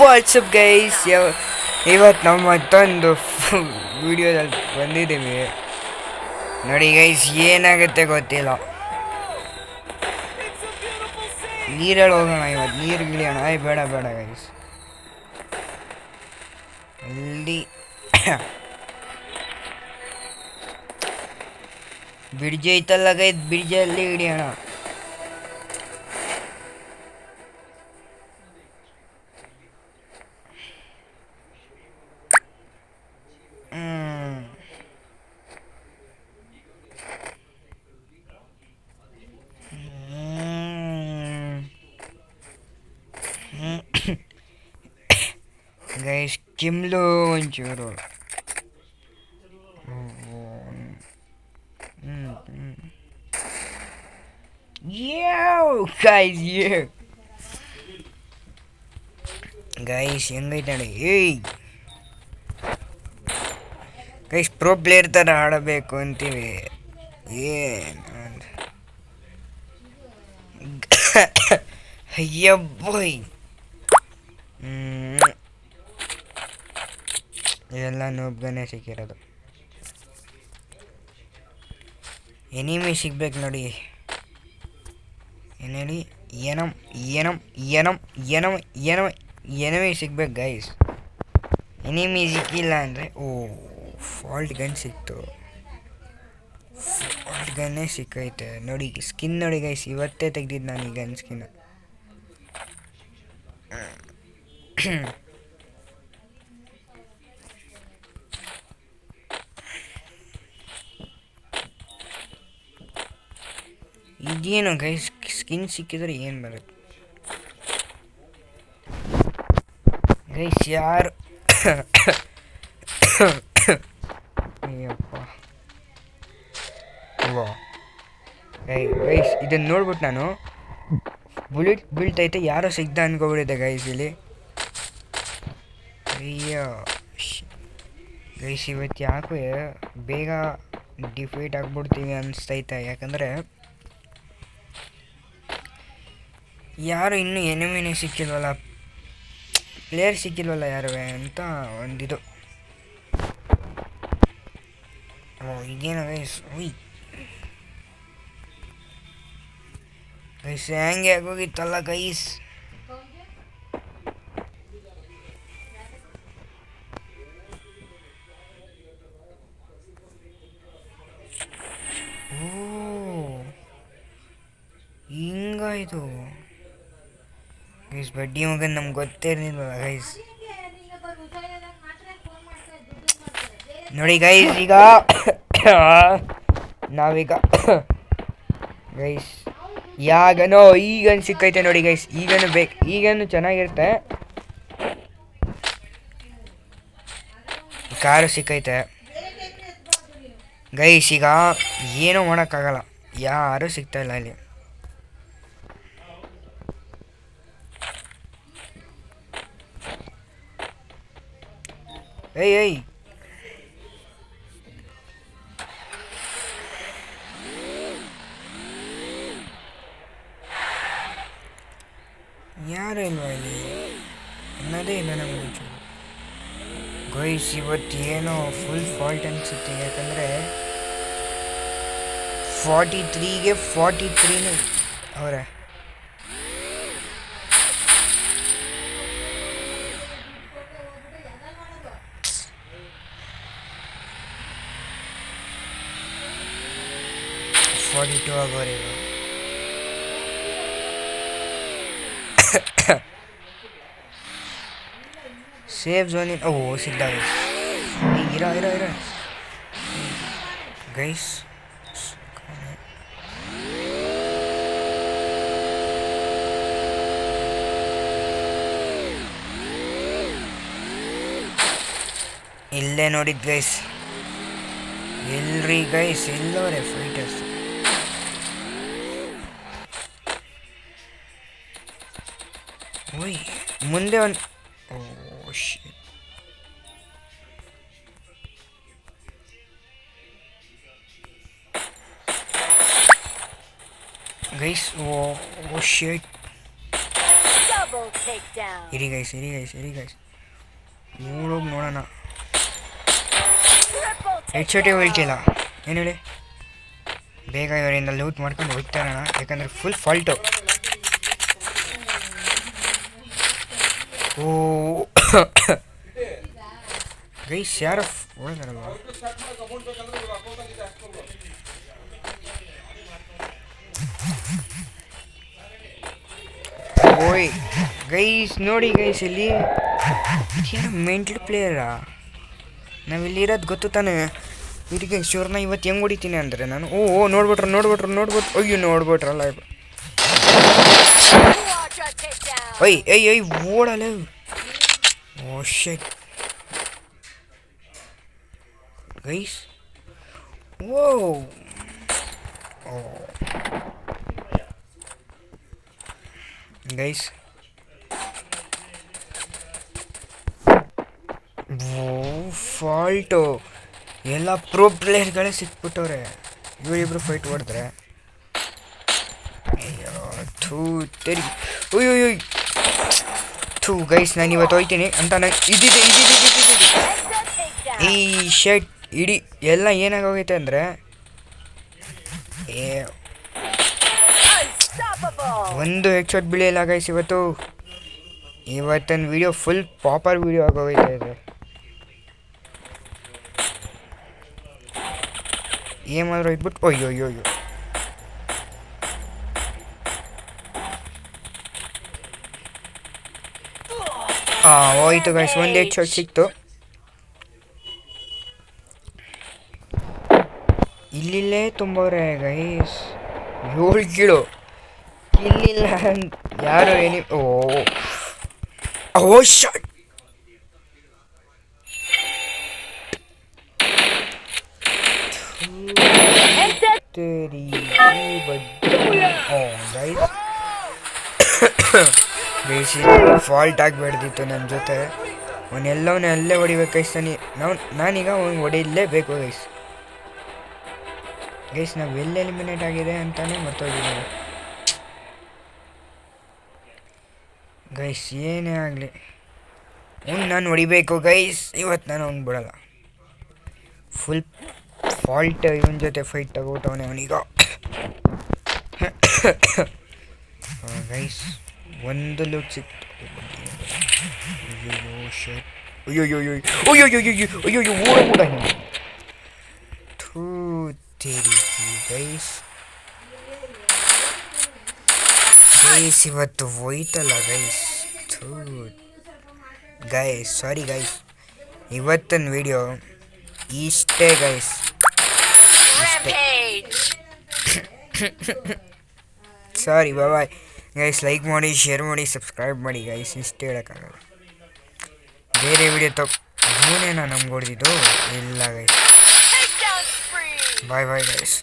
WhatsApp guys, ಇವತ್ತು ನಾವು ಮತ್ತೊಂದು ವಿಡಿಯೋದಲ್ಲಿ ಬಂದಿದ್ದೀವಿ. ನೋಡಿ ಗೈಸ್, ಏನಾಗುತ್ತೆ ಗೊತ್ತಿಲ್ಲ. ನೀರಲ್ಲಿ ಹೋಗೋಣ ಇವತ್ತು, ನೀರು ಗಿಳಿಯೋಣ. ಬೇಡ ಬೇಡ ಗೈಸ್, ಅಲ್ಲಿ ಬ್ರಿಡ್ಜ್ ಐತಲ್ಲ ಗೈಸ್, ಬ್ರಿಡ್ಜಲ್ಲಿ ಹಿಡಿಯೋಣ. ಗೈಸ್ ಕಿಮ್ಲು ಒಂಚೂರು. ಗೈಸ್ ಹೆಂಗೈತೆ ನೋಡಿ. ಗೈಸ್ ಪ್ರೋ ಪ್ಲೇಯರ್ ಥರ ಆಡಬೇಕು ಅಂತೀವಿ. ಅಯ್ಯಬ್ಬೋಯ್, ಇದೆಲ್ಲ ನೋಬ್ಗನೇ ಸಿಕ್ಕಿರೋದು. ಎನಿಮಿ ಸಿಗ್ಬೇಕು ನೋಡಿ. ಏನು ಹೇಳಿ, ಎನಿಮಿ ಸಿಗ್ಬೇಕು ಗೈಸ್. ಎನಿಮಿ ಸಿಕ್ಕಿಲ್ಲ ಅಂದರೆ ಫಾಲ್ಟ್ ಗನ್ ಸಿಕ್ತು. ಫಾಲ್ಟ್ ಗನ್ನೇ ಸಿಕ್ಕೈತೆ ನೋಡಿ. ಸ್ಕಿನ್ ನೋಡಿ ಗೈಸ್, ಇವತ್ತೇ ತೆಗ್ದಿದ್ದು ನಾನು ಈ ಗನ್ ಸ್ಕಿನ್. ಇದೇನು ಗೈಸ್, ಸ್ಕಿನ್ ಸಿಕ್ಕಿದ್ರೆ ಏನು ಬರುತ್ತೆ ಗೈಸ್? ಯಾರು ಅಯ್ಯಪ್ಪ, ಗೈಸ್ ಇದನ್ನು ನೋಡ್ಬಿಟ್ಟು ನಾನು ಬುಲೆಟ್ ಬೀಳ್ತೈತೆ, ಯಾರೋ ಸಿಗ್ದ ಅನ್ಕೊಬಿಟ್ಟಿದ್ದೆ ಗೈಸ್ ಇಲ್ಲಿ. ಅಯ್ಯೋ ಗೈಸ್, ಇವತ್ತು ಯಾಕೆ ಬೇಗ ಡಿಫೀಟ್ ಆಗ್ಬಿಡ್ತೀವಿ ಅನಿಸ್ತೈತೆ. ಯಾಕಂದರೆ ಯಾರು ಇನ್ನೂ ಎನಿಮಿನೇ ಸಿಕ್ಕಿಲ್ವಲ್ಲ, ಪ್ಲೇಯರ್ ಸಿಕ್ಕಿಲ್ವಲ್ಲ ಯಾರು ಅಂತ ಒಂದಿದು. ಈಗೇನು ಗೈಸ್, ಗೈಸ್ ಹ್ಯಾಂಗೆ ಆಗೋಗಿತ್ತಲ್ಲ ಗೈಸ್. ಹಿಂಗಾಯ್ತು ಗೈಸ್, ಬಡ್ಡಿ ಮಗನ್ ನಮ್ಗೆ ಗೊತ್ತೇ ಇರಲಿಲ್ವಲ್ಲ ಗೈಸ್. ನೋಡಿ ಗೈಸ್, ಈಗ ನಾವೀಗ ಗೈಸ್ ಯಾಗನೋ ಈಗನು ಸಿಕ್ಕೈತೆ ನೋಡಿ ಗೈಸ್. ಈಗನು ಈಗನು ಚೆನ್ನಾಗಿರುತ್ತೆ. ಕಾರು ಸಿಕ್ಕೈತೆ ಗೈಸ್. ಈಗ ಏನೂ ಮಾಡೋಕ್ಕಾಗಲ್ಲ, ಯಾರೂ ಸಿಗ್ತಾಯಿಲ್ಲ ಇಲ್ಲಿ. ಏಯ್ ಯಾರು ಇಲ್ವಾ ಇಲ್ಲಿ ಅನ್ನೋದೇ ಇಲ್ಲ ನಮಗೆ ಗೈಸ್. ಇವತ್ತೇನೋ ಫುಲ್ ಫಾಲ್ಟ್ ಅನಿಸುತ್ತೆ. ಯಾಕಂದರೆ 43ಗೆ 43 ಅವರೇ. ಆಗೋರೆ ಸೇಫ್ ಝೋನ್. ಸಿಗ್ದ ಇರ ಗೈಸ್. ಇಲ್ಲೇ ನೋಡಿದ್ ಗೈಸ್, ಎಲ್ರಿ ಗೈಸ್, ಎಲ್ಲವರೇ ಫೈಟರ್ಸ್. ಮುಂದೆ ಒಂದು ಗೈಸ್. ಶಿಟ್ ಇರಿ ಗೈಸ್ ನೋಡೋಣ. ಹೆಡ್ ಶಾಟೇ ಹೋಯ್ತಿಲ್ಲ ಏನು ಹೇಳಿ. ಬೇಗ ಇವರಿಂದ ಲೂಟ್ ಮಾಡ್ಕೊಂಡು ಹೋಗ್ತಾ ಇರೋಣ, ಯಾಕಂದರೆ ಫುಲ್ ಫಾಲ್ಟು. ಓ ಗೈಸ್ ಯಾರು ಹೋದಾರಲ್ವ. ಓಯ್ ಗೈಸ್ ನೋಡಿ ಗೈಸ್, ಇಲ್ಲಿ ಏನೋ ಮೆಂಟಲ್ ಪ್ಲೇಯರಾ. ನಾವಿಲ್ಲಿರೋದು ಗೊತ್ತು ತಾನೆ ಇವರಿಗೆ. ಶೋರ್ನ ಇವತ್ತು ಹೆಂಗೆ ಹೊಡಿತೀನಿ ಅಂದರೆ ನಾನು. ಓ ನೋಡ್ಬಿಟ್ರು ಅಯ್ಯೋ ನೋಡ್ಬಿಟ್ರಲ್ಲ. ಏಯ್ ಓಡಲ್ಲ. ಓ ಶಟ್ ಗೈಸ್. ಓ ಗೈಸ್ ಫಾಲ್ಟು ಎಲ್ಲ ಪ್ರೋ ಪ್ಲೇಯರ್ಗಳೇ ಸಿಕ್ಬಿಟ್ಟವ್ರೆ. ಇವರಿಬ್ರು ಫೈಟ್ ಹೊಡೆದ್ರೆ ಅಯ್ಯೋ ಥೂ ತೆರಿ. ಅಯ್ಯೋ ಥೂ ಗೈಸ್, ನಾನು ಇವತ್ತು ಹೋಯ್ತೀನಿ ಅಂತ ನಂಗೆ ಇದ್ದಿದ್ದೆ. ಈ ಶರ್ಟ್ ಇಡೀ ಎಲ್ಲ ಏನಾಗೋಗೈತೆ ಅಂದರೆ ಒಂದು ಹೆಡ್ ಶಾಟ್ ಬೀಳಿಲ್ಲ ಗೈಸ್. ಇವತ್ತಿನ ವಿಡಿಯೋ ಫುಲ್ ಪಾಪರ್ ವಿಡಿಯೋ ಆಗೋಗೈತೆ ಇದೆ. ಏನಾದರೂ ಇದ್ಬಿಟ್ಟು ಅಯ್ಯೋ ಹೋಯ್ತು ಗೈಸ್, ಒಂದು ಹೆಡ್ ಶಾಟ್ ಸಿಕ್ತು. ಇಲ್ಲಿಲ್ಲೇ ತುಂಬವ್ರೆ ಗೈಸ್. 7 ಕಿಲೋ ಇಲ್ಲಿಲ್ಲ ಯಾರು ಏನಿ. ಓ ಶಾಟ್. ಬೇಸಿ ಫಾಲ್ಟ್ ಆಗಿಬಿಡ್ದಿತ್ತು ನನ್ನ ಜೊತೆ. ಅವನೆಲ್ಲವನ್ನೇ ಅಲ್ಲೇ ಹೊಡಿಬೇಕು ಗೈಸ್. ನಾನೀಗ ಅವ್ನು ಹೊಡಿಲೇಬೇಕು ಗೈಸ್. ನಾವು ಎಲ್ಲಿ ಎಲಿಮಿನೇಟ್ ಆಗಿದೆ ಅಂತಾನೆ ಮರ್ತೋಗಿದ್ದೀವಿ ಗೈಸ್. ಏನೇ ಆಗಲಿ ನಾನು ಹೊಡಿಬೇಕು ಗೈಸ್. ಇವತ್ತು ನಾನು ಅವ್ನು ಬಿಡಲ್ಲ. ಫುಲ್ ಫಾಲ್ಟ್ ಇವನ ಜೊತೆ ಫೈಟ್ ತಗೋಟವನೇ ಅವನೀಗ. ಗೈಸ್ ಒಂದು ಲೂಟ್ ಸಿಕ್ತು. ಅಯ್ಯೋ ಓಡ ಥೂ ತಿರುಗಿ ಗೈಸ್. ಇವತ್ತು ಹೋಯ್ತಲ್ಲ ಗೈಸ್. ಥೂ ಗೈಸ್ ಸಾರಿ ಗೈಸ್, ಇವತ್ತಿನ ವಿಡಿಯೋ ಇಷ್ಟೇ ಗೈಸ್. ಸಾರಿ ಬಾಯ್ ಗೈಸ್. ಲೈಕ್ ಮಾಡಿ, ಶೇರ್ ಮಾಡಿ, ಸಬ್ಸ್ಕ್ರೈಬ್ ಮಾಡಿ ಗೈಸ್. ಇಷ್ಟೇ ಹೇಳೋಕ್ಕಾಗಲ್ಲ. ಬೇರೆ ವಿಡಿಯೋ ಇವನೇನಾ ನಮ್ಗೆ ಹೊಡೆದಿದ್ದು ಇಲ್ಲ ಗೈಸ್. Bye guys.